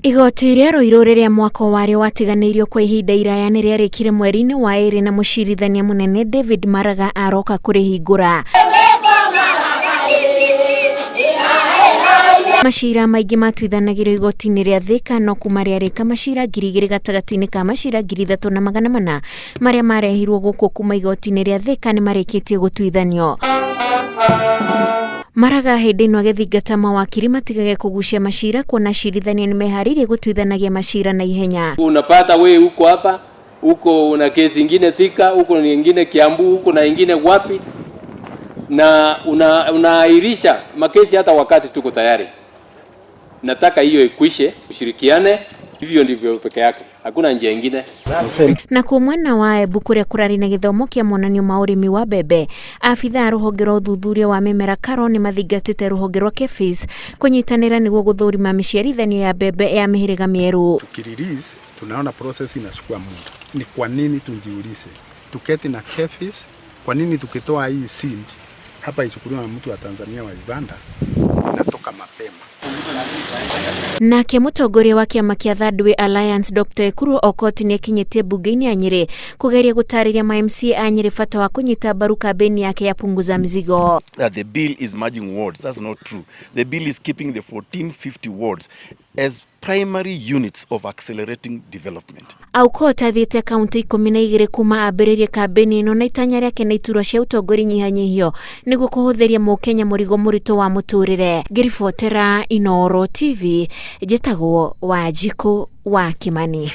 Igoti ria Ruiru riria mwaka wario watiganirio kwa ihinda iraya ni riarikire mweri-ini wa iri na Mucirithania munene David Maraga aroka kurihingura. Macira maingi matwithanagĩrio igoti-inĩ rĩa Thika no kuma riarika macira ngiri igiri gatagati-inĩ ka macira ngiri 3,400 maria marehirwo gucirithanirio kuma igoti-inĩ rĩa Thika ni marĩkĩtie gũtuithanio. Maraga hindi ĩno agĩthingata mawakiri matigage kugucia macira kuona acirithania ni meharĩirie gũtuithanagia macira na ihenya. Unapata wewe huko hapa, huko una kesi nyingine Thika, huko nyingine Kiambu, huko na nyingine wapi, na unaahirisha makesi hata wakati tuko tayari. Nataka hiyo ikwishe, ushirikiane, hivyo ndivyo peke yake. Hakuna njia nyingine. Na mwena wa Embu kuria kurari na githomo kia monanio ma urimi wa bebe, afitha ruhonge rwa uthuthuria wa mimera Karo ni mathingatite ruhonge rwa KEPHIS kunyitanira niguo guthurima miciarithanio ya bebe ya mihiriga mieru. Tukirelease tunaona process inachukua muda. Ni kwa nini tujiulize? Tuketi na KEPHIS, kwa nini tukitoa hii seed hapa ichukuliwa na mtu wa Tanzania wa Uganda inatoka mapema? Nake mutongoria wa kiama kia Thirdway Alliance Dr. Ekuru Okoti ni akinyitie bunge-ini ya Nyeri kugeria gutariria ma MCA a Nyeri bata wa kunyita mbaru kambeni yake ya punguza mizigo. The bill is merging wards. That's not true. The bill is keeping the 1450 wards as primary units of accelerating development. Aukota thiete kaunti 12 kuma ambĩrĩrie kambeni ino na itanya rĩake na iturwa cia ũtongoria nyihanyihio nĩguo kũhũthĩria mũkenya mũrigo mũritũ wa mũtũrĩre. Ngiribotera Inooro TV, njĩtagwo Wanjiku wa Kimani.